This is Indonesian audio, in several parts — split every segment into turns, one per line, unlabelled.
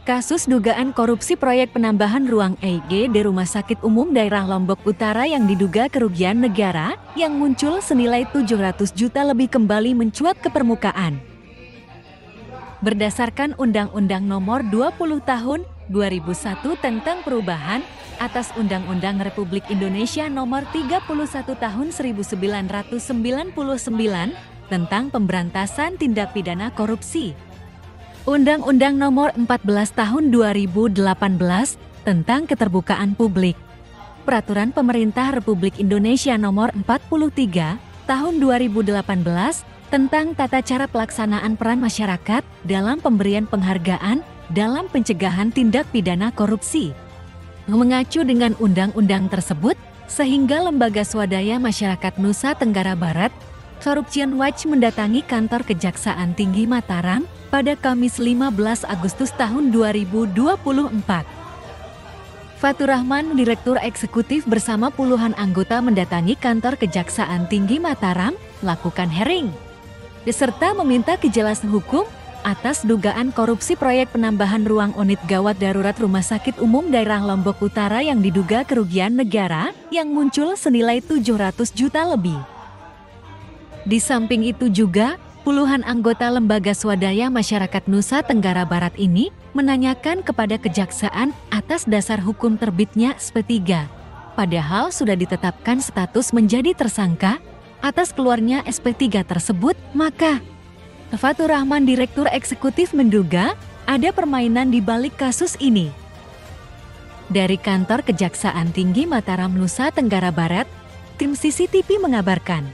Kasus dugaan korupsi proyek penambahan ruang IGD di Rumah Sakit Umum Daerah Lombok Utara yang diduga kerugian negara yang muncul senilai 700 juta lebih kembali mencuat ke permukaan. Berdasarkan Undang-Undang Nomor 20 Tahun 2001 tentang perubahan atas Undang-Undang Republik Indonesia Nomor 31 Tahun 1999 tentang pemberantasan tindak pidana korupsi. Undang-Undang Nomor 14 Tahun 2018 tentang keterbukaan publik. Peraturan Pemerintah Republik Indonesia Nomor 43 Tahun 2018 tentang tata cara pelaksanaan peran masyarakat dalam pemberian penghargaan dalam pencegahan tindak pidana korupsi. Mengacu dengan undang-undang tersebut, sehingga Lembaga Swadaya Masyarakat Nusa Tenggara Barat, Corruption Watch mendatangi kantor Kejaksaan Tinggi Mataram pada Kamis 15 Agustus tahun 2024. Fatur Rahman, Direktur Eksekutif bersama puluhan anggota mendatangi kantor Kejaksaan Tinggi Mataram, lakukan hearing, beserta meminta kejelasan hukum atas dugaan korupsi proyek penambahan ruang unit gawat darurat Rumah Sakit Umum Daerah Lombok Utara yang diduga kerugian negara yang muncul senilai 700 juta lebih. Di samping itu juga, puluhan anggota Lembaga Swadaya Masyarakat Nusa Tenggara Barat ini menanyakan kepada Kejaksaan atas dasar hukum terbitnya SP3. Padahal sudah ditetapkan status menjadi tersangka atas keluarnya SP3 tersebut, maka Fatur Rahman, Direktur Eksekutif menduga ada permainan di balik kasus ini. Dari kantor Kejaksaan Tinggi Mataram, Nusa Tenggara Barat, tim CCTV mengabarkan.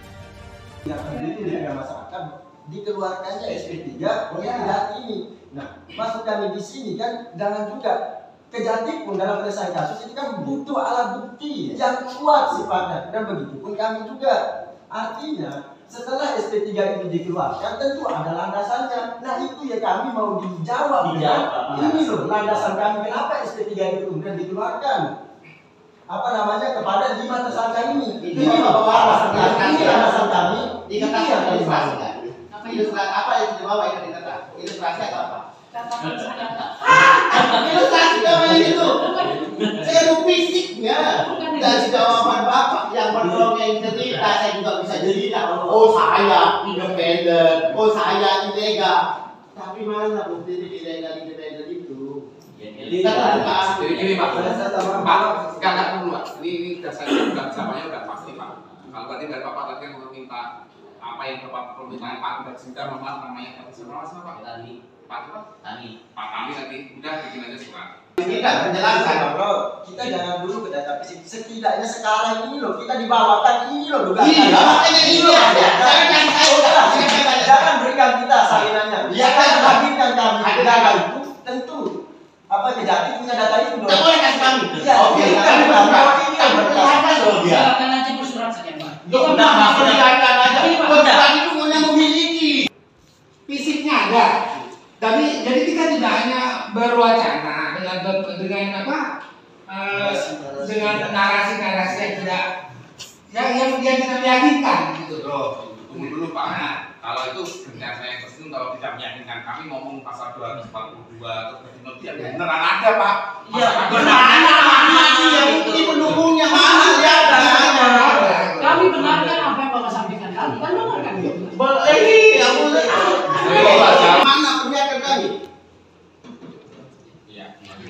Dikeluarkannya SP3 oleh Kejati ini. Nah, maksud kami di sini kan jangan juga Kejati pun dalam penyelesaian kasus itu kan butuh alat bukti yang kuat sifatnya, dan begitu pun kami juga. Artinya setelah SP3 ini dikeluarkan tentu ada landasannya. Nah itu ya kami mau dijawab. Ini loh landasan kami kenapa SP3 itu kemudian dikeluarkan. Apa namanya kepada 5 tersangka ini. Ini alasan kami.
Ilustrasi apa yang dibawa ini kata? Ilustrasi atau apa? Ilustrasi namanya itu. Saya mau fisiknya. Dari jawaban Bapak yang mendongeng cerita, saya juga bisa cerita. Oh saya independen, oh saya ilegal. Tapi mana bukti ilegal itu?
Jadi Pak, kakak dulu Pak. Ini dasarnya udah pasti Pak. Kalau tadi dari Bapak tadi yang meminta apa yang Bapak permintaan Pak udah sudah namanya siapa Pak? Tani tadi udah bikin aja surat.
Kita menjelaskan bro, kita jangan dulu ke data fisik. Setidaknya sekarang ini loh kita dibawakan ini loh dugaan.
Iya, makanya ini aja.
Jangan berikan kita salinannya. Jangan berikan kami data itu. Tentu apa Kejati punya data itu dong.
Boleh kasih kami.
Iya, oke. Ini
berkelihatan loh dia.
Silakan aja bersurat saja Pak.
Udah perlihatkan aja. Bersurat itu punya memiliki. Fisiknya ada. Tapi jadi kita tidak hanya berwacana dengan narasi-narasi yang tidak yang tidak meyakinkan gitu.
Bro, tunggu dulu Pak. Nah, kalau itu benar saya pesen kalau tidak meyakinkan kami ngomong pasal 242 atau beneran ada Pak.
Iya, mana bukti pendukungnya mana ya?
Kami benarkan apa yang Bapak sampaikan tadi. Kan benarkan itu.
Iya, boleh. Mana perlihatkan kami?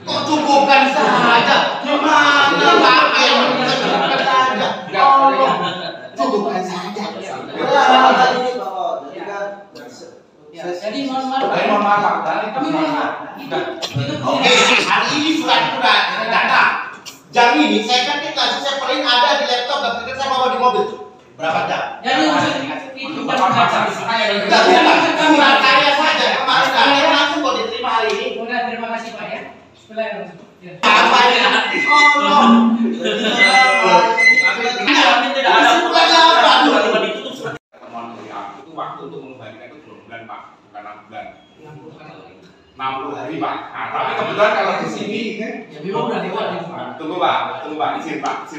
Kok cukupkan saja? Gimana Bapak yang cukupkan saja? Cukupkan saja.
Jadi mohon maaf. Kami mohon maaf.
Oke, hari ini surat data. Jam ini saya kan saya paling ada di laptop dan saya bawa di mobil. Berapa jam?
Jadi itu bukan
surat karya saja. Kemarin karya langsung kok diterima hari ini.
Terima kasih Pak ya.
Apa ya? Oh,
Tapi tidak ada
apa?
pertemuan itu waktu untuk mengembalikan itu 2 bulan Pak, bukan 6 bulan. 60 hari Pak. Nah, tapi kebetulan kalau di sini
ya memang udah lewat itu Pak.
Tunggu Pak, izin Pak.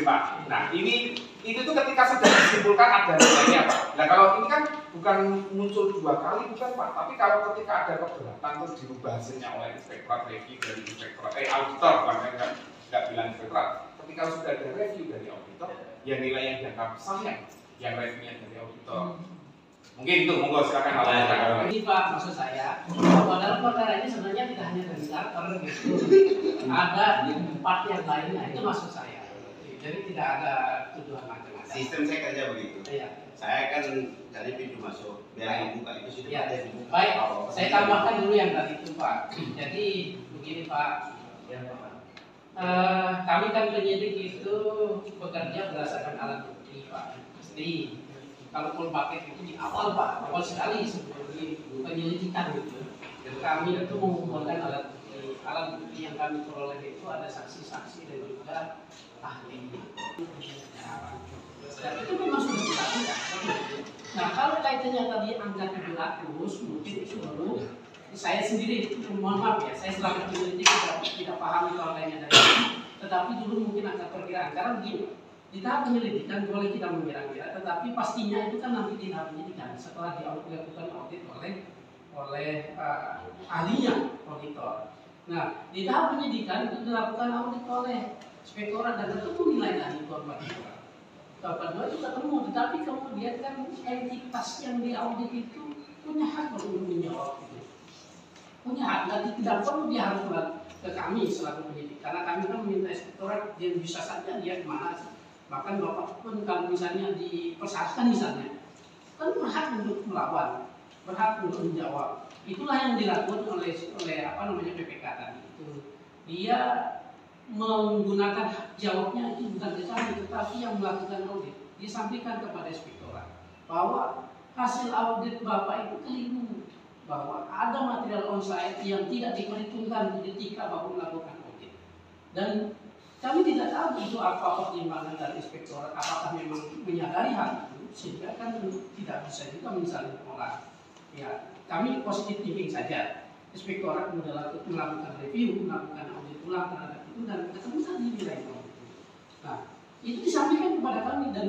Nah, ini itu tuh ketika sudah disimpulkan ada nilainya Pak. Nah kalau ini kan bukan muncul 2 kali bukan Pak, tapi kalau ketika ada keberatan terus dirubah hasilnya oleh inspektorat review dari inspektorat auditor, bukan nggak bilang inspektorat. Ketika sudah ada review dari auditor, ya nilai yang dianggap sah yang reviewnya dari auditor. Mungkin itu, monggo silakan Pak.
Ini Pak, maksud saya bahwa dalam perkara ini sebenarnya tidak hanya regulator gitu, ada 4 yang lainnya, itu maksud saya. Jadi tidak ada tuduhan macam-macam.
Sistem saya kerja begitu.
Iya.
Saya kan dari pintu masuk, biar dibuka itu sudah
Ya.
ada dibuka.
Baik, saya tambahkan dulu yang tadi itu Pak. Jadi begini Pak, kami kan penyidik itu bekerja berdasarkan alat bukti Pak. Mesti kalau full paket itu di awal Pak, awal sekali sebelum penyelidikan gitu. Dan kami itu mengumpulkan alat bukti yang kami peroleh itu ada saksi-saksi dan juga ahli. Dan itu memang sudah dilakukan. Nah kalau kaitannya tadi angka 700 mungkin itu dulu saya sendiri itu mohon maaf ya, saya selaku penyelidik tidak paham nilainya dari ini. Tetapi dulu mungkin angka perkiraan karena begini. Di tahap penyelidikan boleh kita mengira-ngira, tetapi pastinya itu kan nanti di tahap penyidikan setelah dilakukan audit oleh ahlinya auditor. Nah, di tahap penyidikan itu dilakukan audit oleh inspektorat dan ketemu nilai dari korban 2 itu ketemu, tetapi kemudian kan entitas yang diaudit itu punya hak untuk menjawab itu. Punya hak, dan tidak perlu dia harus ke kami selaku penyidik, karena kami kan meminta inspektorat dia bisa saja dia kemana. Bahkan Bapak pun kalau misalnya dipersyaratkan misalnya, kan berhak untuk melawan, berhak untuk menjawab. Itulah yang dilakukan oleh PPK tadi itu. Dia menggunakan hak jawabnya itu bukan ke kami, tetapi yang melakukan audit. Disampaikan kepada inspektorat bahwa hasil audit Bapak itu keliru, bahwa ada material on-site yang tidak diperhitungkan ketika Bapak melakukan audit. Dan kami tidak tahu itu apa pertimbangan dari inspektorat, apakah memang menyadari hal itu sehingga kan tidak bisa juga misalnya menolak. Ya, kami positif thinking saja. Inspektorat melakukan review, melakukan audit ulang terhadap itu dan ketemu tadi nilai itu. Nah, itu disampaikan kepada kami dan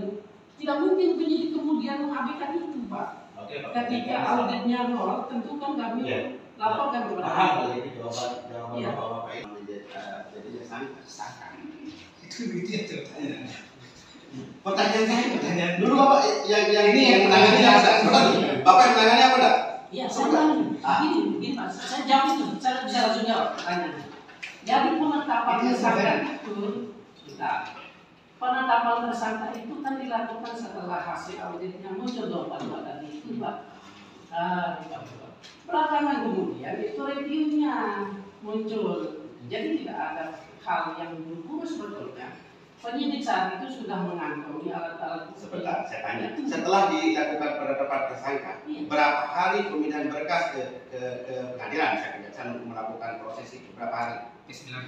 tidak mungkin penyidik kemudian mengabaikan itu, Pak.
Oke, Pak.
Ketika auditnya nol, tentu kan kami laporkan kepada
kami. Jawaban Bapak ini jadi tersangka. Itu dia ceritanya. Pertanyaan dulu Bapak yang ini yang menangani Bapak yang menangani apa enggak?
Iya, saya menangani. Gini Pak, saya jawab itu, saya bisa langsung jawab pertanyaannya. Jadi penetapan tersangka itu, penetapan tersangka itu kan dilakukan setelah hasil auditnya muncul jawaban tadi itu Pak. Belakangan kemudian itu reviewnya muncul. Jadi tidak ada hal yang buru-buru sebetulnya. Penyidik saat itu sudah mengantongi alat-alat.
Sebentar, saya tanya. Setelah dilakukan penetapan tersangka, berapa hari pemindahan berkas ke pengadilan? Saya kejaksaan untuk melakukan proses itu berapa hari?
P19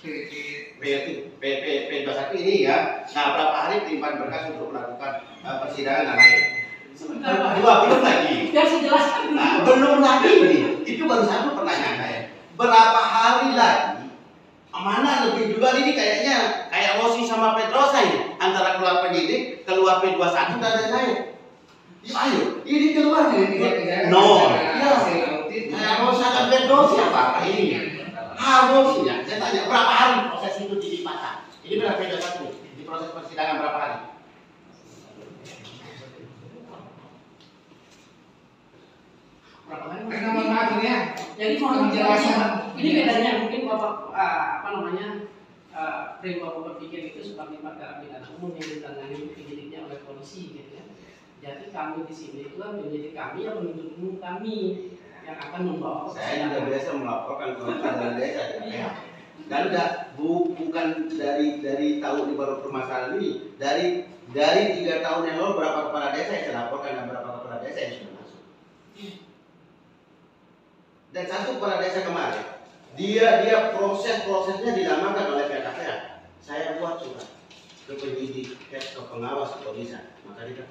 P21 ini ya. Nah, berapa hari pelimpahan berkas untuk melakukan persidangan dan lain?
Sebentar Pak.
Belum lagi.
Biar saya jelaskan dulu.
Nah, belum lagi ini. Itu baru satu pertanyaan saya. Berapa hari lagi? Mana lebih duluan ini kayaknya kayak Rosi sama Petrosa ini antara keluar penyidik, keluar P21 dan lain-lain. Ayo, ini keluar ini. No, ya. Kayak Rosi dan Petrosa apa ini? Harusnya saya tanya berapa hari proses itu dilimpahkan? Ini berapa P21 di proses persidangan berapa hari?
Berapa hari?
ya.
Jadi mohon penjelasan. Ini bedanya mungkin Bapak frame Bapak berpikir itu seperti perkara pidana umum yang ditangani penyidiknya oleh polisi gitu ya. Jadi kami di sini itu kan penyidik kami yang menuntut umum kami yang akan membawa
Saya juga biasa melaporkan ke pengadilan desa ya. Dan bukan dari tahun ini baru permasalahan ini, dari 3 tahun yang lalu berapa kepala desa yang saya laporkan dan berapa kepala desa yang sudah masuk. Dan satu kepala desa kemarin, dia prosesnya dilamakan oleh pihak KPK. Saya buat surat ke penyidik, ke pengawas kepolisian, maka dia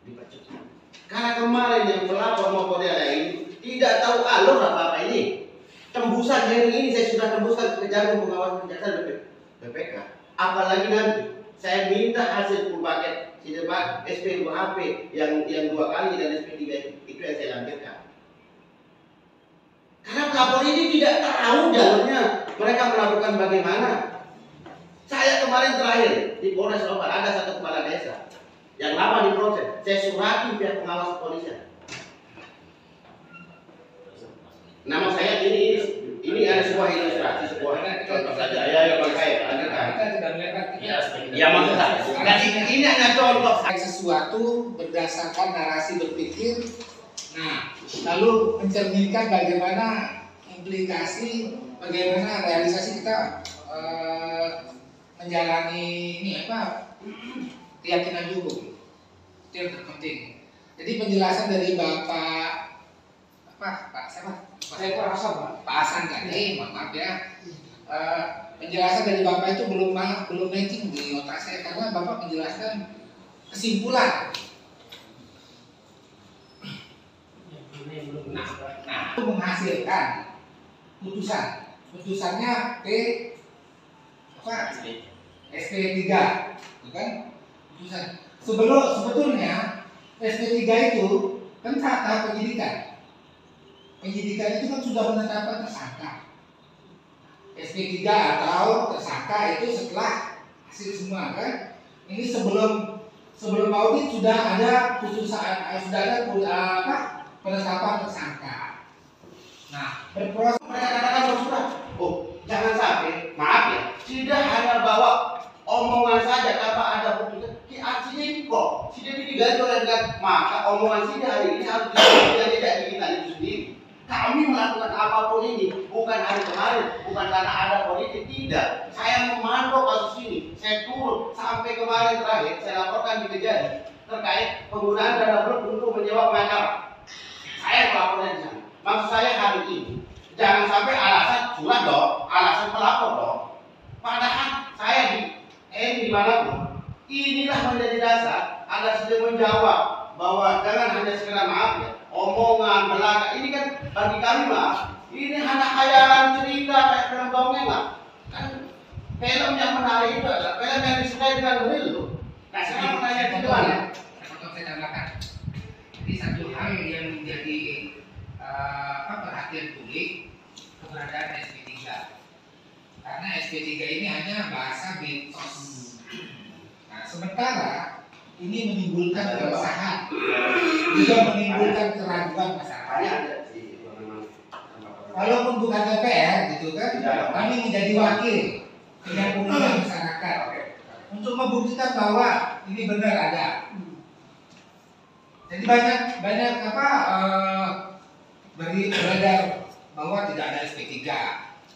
dipercepat. Karena kemarin yang pelapor maupun yang lain tidak tahu alur apa ini. Tembusan hearing ini saya sudah tembuskan ke jagung pengawas kejaksaan BPK. Apalagi nanti Saya minta hasil full paket sidemak SP 2HP yang 2 kali dan SP 3 itu yang saya lampirkan. Karena pelapor ini tidak tahu jalurnya mereka melakukan bagaimana. Saya kemarin terakhir di Polres Lombok ada satu kepala desa yang lama diproses. Saya surati pihak pengawas kepolisian. Nama saya ini ada sebuah ilustrasi, sebuah contoh saja. Ya, Pak saya lanjutkan.
Kita tidak melihat
Ya maksud saya. Jadi ini hanya contoh.
Sesuatu berdasarkan narasi berpikir. Nah, lalu mencerminkan bagaimana implikasi, bagaimana realisasi kita menjalani keyakinan hukum. Itu yang terpenting. Jadi penjelasan dari Pak Hasan tadi, mohon maaf ya. Penjelasan dari Bapak itu belum matching di otak saya karena Bapak menjelaskan kesimpulan. Nah, itu menghasilkan putusannya SP3, bukan putusan. Sebetulnya SP3 itu kan tahap penyidikan. Penyidikan itu kan sudah menetapkan tersangka. SP3 atau tersangka itu setelah hasil semua kan. Ini sebelum audit sudah ada putusan, sudah ada penetapan tersangka. Nah, berproses
Mereka katakan bersurat. Oh, jangan sampai, maaf ya, tidak hanya bawa omongan saja tanpa ada bukti. Artinya kok, tidak diganti dengan maka omongan sini hari ini harus tidak kita itu sendiri. Kami melakukan apapun ini bukan hari kemarin, bukan karena ada politik, tidak. Saya memantau kasus ini, saya turun sampai kemarin terakhir saya laporkan di Kejari terkait penggunaan dana blok untuk menyewa pengacara. Saya melaporkan di sana. Maksud saya hari ini jangan sampai alasan curang dong, alasan pelapor dong. Padahal saya di manapun inilah menjadi dasar agar sudah menjawab bahwa jangan hanya sekedar maaf ya, omongan belaka ini kan bagi kami mah ini hanya khayalan cerita kayak film dongeng lah. Kan film yang menarik itu adalah film yang disukai dengan real tuh. Nah sekarang pertanyaan itu mana?
saya tambahkan. Jadi satu hal yang menjadi perhatian publik keberadaan SP3. Karena SP3 ini hanya bahasa mitos. Nah, sementara ini menimbulkan keresahan, juga menimbulkan keraguan masyarakat. Walaupun bukan DPR gitu kan, kami menjadi wakil dengan umumnya masyarakat untuk membuktikan bahwa ini benar ada. Jadi banyak beredar bahwa tidak ada SP3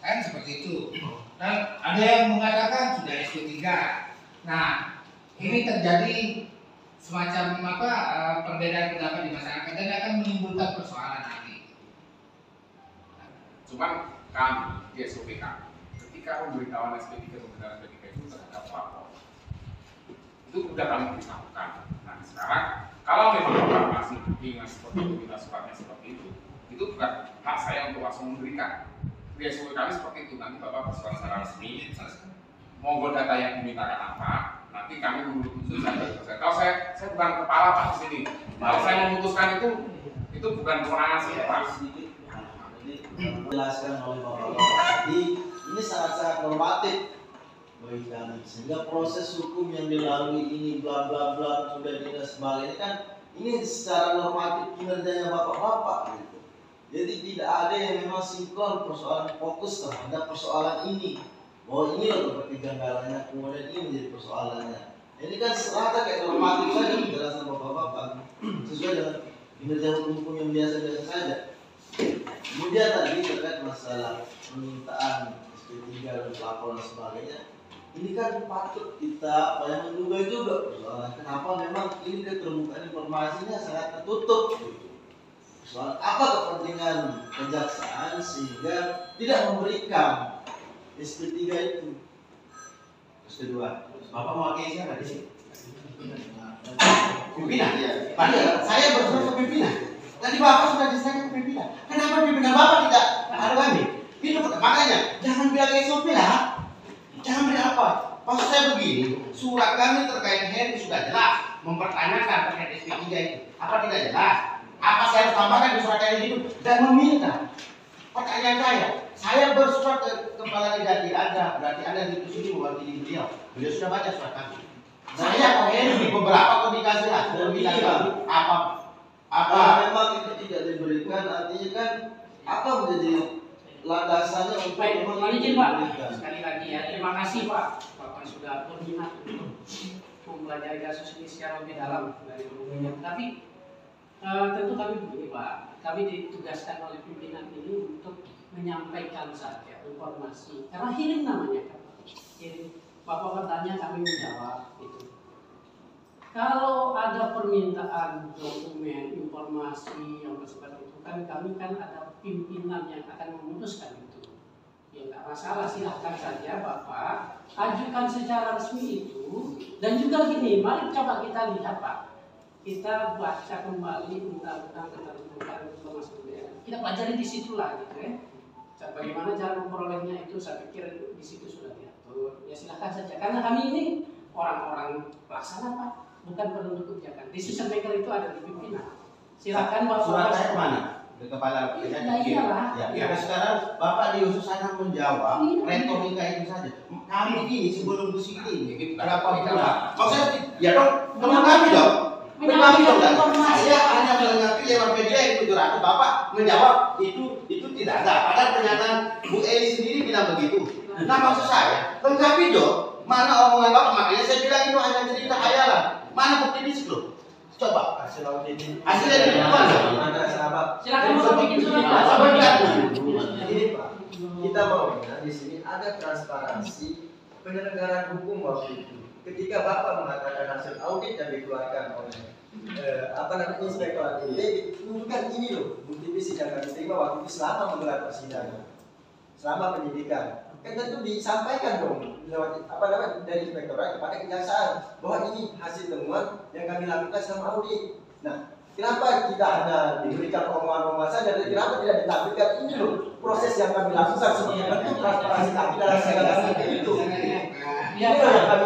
kan seperti itu. Dan ada yang mengatakan sudah SP3. Nah, ini terjadi semacam perbedaan pendapat di masyarakat dan akan menimbulkan persoalan nanti.
Cuman kami di SOP kami ketika pemberitahuan SP3 pemberitahuan SP3 itu terhadap lapor itu sudah kami beritahukan. Nah sekarang kalau memang Bapak masih ingin seperti itu, minta suratnya seperti itu bukan hak saya untuk langsung memberikan. Di SOP kami seperti itu, nanti Bapak bersuara secara resmi, monggo data yang dimintakan apa, nanti kami menurut putusan. Kalau saya bukan kepala Pak di sini. Kalau saya memutuskan itu bukan kewenangan saya Pak.
Dijelaskan oleh Bapak tadi, ini sangat-sangat normatif bagi kami, sehingga proses hukum yang dilalui ini bla bla bla sudah tidak sebagainya kan ini secara normatif kinerjanya bapak-bapak gitu. Jadi tidak ada yang memang sinkron persoalan fokus terhadap persoalan ini. Oh ini loh kegagalannya, kemudian ini menjadi persoalannya. Ini kan serata kayak normatif saja penjelasan bapak-bapak sesuai dengan kinerja hukum yang biasa-biasa saja. Kemudian tadi terkait masalah permintaan SP3 dan pelapor dan sebagainya, ini kan patut kita menduga juga persoalan kenapa memang ini keterbukaan informasinya sangat tertutup gitu. Soal apa kepentingan kejaksaan sehingga tidak memberikan SP3 itu. Terus kedua, Bapak mau pakai siapa di sini?
Pimpinan ya. Padahal saya bersurat ke pimpinan. Tadi Bapak sudah disampaikan ke pimpinan. Kenapa pimpinan Bapak tidak ada kami? Itu makanya jangan bilang SOP lah. Jangan beri apa. Maksud saya begini, surat kami terkait Henry sudah jelas mempertanyakan terkait SP3 itu. Apa tidak jelas? Apa saya harus tambahkan di surat Henry itu dan meminta? Pertanyaan saya bersurat ke kepala Kejati ada, berarti ada di sini mewakili beliau. Beliau sudah baca surat kami. Saya ke Henry beberapa komunikasi lah, apa
memang itu tidak diberikan, artinya kan apa menjadi landasannya untuk
baik, izin Pak, sekali lagi ya, terima kasih Pak, Bapak sudah berminat untuk mempelajari kasus ini secara lebih dalam dari dulunya. Tapi tentu kami begini Pak, kami ditugaskan oleh pimpinan ini untuk menyampaikan saja informasi, karena hearing namanya kan, hearing. Bapak bertanya kami menjawab itu. Kalau ada permintaan dokumen, informasi yang bersifat itu kan kami kan ada pimpinan yang akan memutuskan itu. Ya nggak masalah, silahkan saja Bapak ajukan secara resmi itu. Dan juga gini, mari coba kita lihat Pak, kita baca kembali undang-undang keterbukaan informasi negara. Kita pelajari di situlah gitu ya. Bagaimana cara memperolehnya itu saya pikir di situ sudah diatur. Ya silahkan saja, karena kami ini orang-orang pelaksana Pak, bukan penentu kebijakan. Decision maker itu ada di pimpinan. Silakan Bapak.
Surat saya kemana? Ke kepala Kejati. Ya, sekarang Bapak diusahakan menjawab retorika itu saja. Kami ini sebelum ke sini berapa bulan? Maksudnya ya dong, teman kami dong. Kami dong. Saya hanya melengkapi lewat media itu 700. Bapak menjawab itu tidak ada. Padahal pernyataan Bu Eli sendiri bilang begitu. Nah maksud saya lengkapi dong. Mana omongan Bapak? Makanya saya bilang itu hanya cerita khayalan. Mana bukti fisik loh? Coba hasil audit ini. Hasilnya di mana?
Ada sahabat.
Silakan Bapak bikin surat.
Ini Pak, kita mau di sini ada transparansi penyelenggaraan hukum waktu itu. Ketika Bapak mengatakan hasil audit yang dikeluarkan oleh Inspektorat ini, tunjukkan ini loh bukti fisik yang kami terima waktu itu selama menggelar persidangan, selama penyidikan. Kan tentu disampaikan dong lewat dari inspektorat kepada kejaksaan bahwa ini hasil temuan yang kami lakukan selama audit. Nah, kenapa kita hanya diberikan omongan-omongan saja dan kenapa tidak ditampilkan ini loh proses yang kami lakukan sebagai bentuk transparansi kami dalam segala itu. Ini loh yang kami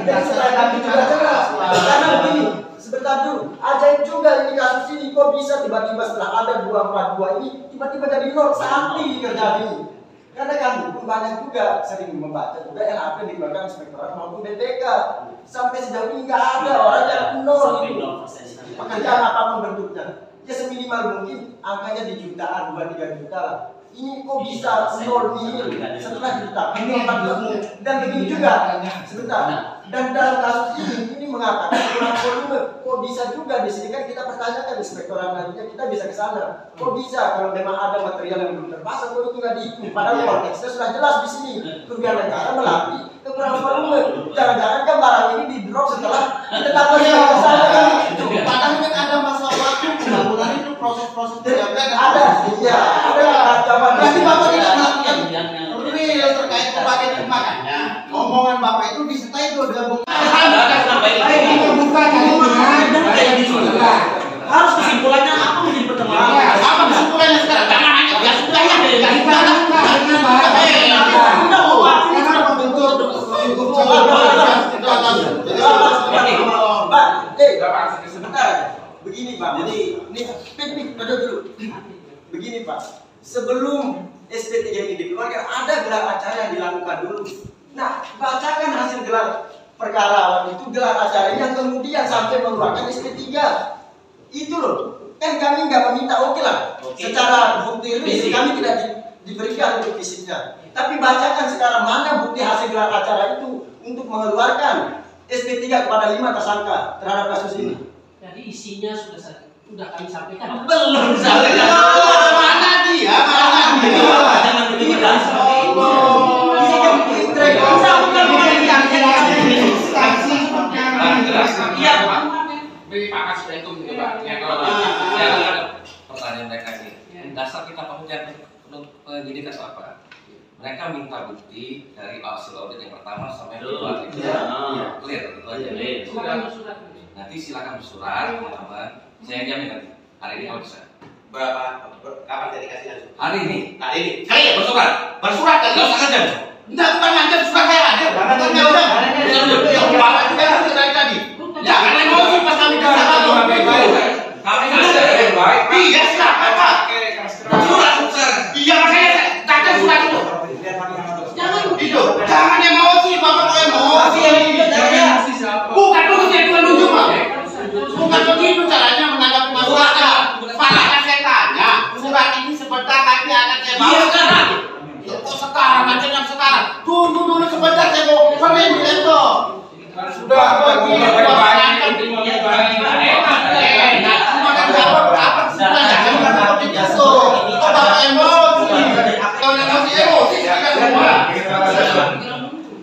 dan supaya kami juga jelas. Karena begini, sebentar dulu, ajaib juga ini kasus ini kok bisa tiba-tiba setelah ada 242 ini tiba-tiba jadi nol samping kerja ini. Karena kami pun banyak juga sering membaca juga LHP yang dikeluarkan inspektorat maupun BPK. Sampai sejauh ini nggak ada orang yang nol itu. Pekerjaan apapun bentuknya. Ya seminimal mungkin angkanya di jutaan, 2-3 juta lah. Ini kok bisa nol ini setelah ditetapkan dan begini juga sebentar. Dan dalam kasus ini mengatakan kurang volume. Kok bisa juga di sini kan kita pertanyakan inspektorat nantinya kita bisa ke sana. Kok bisa kalau memang ada material yang belum terpasang kok itu nggak dihitung? Padahal konteksnya sudah jelas di sini. Kerugian negara melalui kekurangan volume. Jangan-jangan kan barang ini di drop setelah ditetapkan ke sana kan itu.
Padahal kan ada masalah waktu pembangunan itu proses-proses pengambilan
ada. Iya, ada ancaman.
Berarti Bapak tidak melakukan real terkait pembangkit makanya omongan Bapak itu disertai itu dengan bukti.
Harus kesimpulannya apa menjadi pertemuan?
Apa kesimpulannya sekarang? Jangan hanya ya sudah ya.
Sebentar. Begini Pak. Jadi ini dulu. Begini Pak. Sebelum SP3 ini dikeluarkan ada gelar acara yang dilakukan dulu. Nah, bacakan hasil gelar perkara waktu itu gelar acara yang kemudian sampai mengeluarkan SP3. Itu loh. Kan kami nggak meminta oke lah. Secara bukti fisik kami tidak diberikan untuk fisiknya. Tapi bacakan sekarang mana bukti hasil gelar acara itu untuk mengeluarkan SP3 kepada 5 tersangka terhadap kasus ini.
Jadi isinya sudah kami sampaikan.
Belum sampai.
Mana dia?
Jangan begitu kan.
Beri Pak Kas itu Pak.
Pertanyaan mereka ini, dasar kita pengujian penyidikan itu apa? Mereka minta bukti dari hasil audit yang pertama sampai kedua. Clear, itu aja. Nanti silakan bersurat, teman-teman. Saya jamin nanti hari ini kalau bisa.
Berapa? Kapan jadi kasih langsung?
Hari ini.
Hari ini.
Bersurat.
Bersurat kan?
Nggak usah kerja.
Enggak, bukan ngancam, suka saya hadir. Bukan ngancam. Yang bapak juga itu dari tadi. Jangan emosi pas kami bicara
Kami ada yang baik.
Iya, silakan Pak.
Surat besar.
Iya, makanya kata surat itu. Itu, jangan emosi, bapak kok emosi. Bukan begitu, bukan nunjuk Pak. Bukan begitu caranya menanggapi masyarakat. Makanya saya tanya, surat ini sebentar lagi akan saya bawa.
Iya sekarang.
Kok sekarang, macam yang sekarang? Tunggu dulu sebentar, saya mau frame itu. Sudah,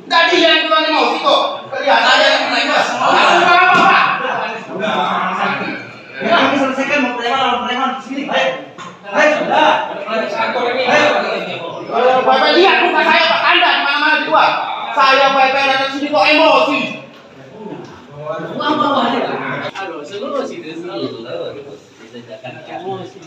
tadi yang kurang emosi kok. Kelihatan yang mereka semua.
Kami selesaikan mau preman sini. Sudah.
Bapak lihat muka saya Pak, Anda di mana-mana di luar. Saya baik-baik datang sini kok emosi.
Aduh, seluruh sih. Emosi.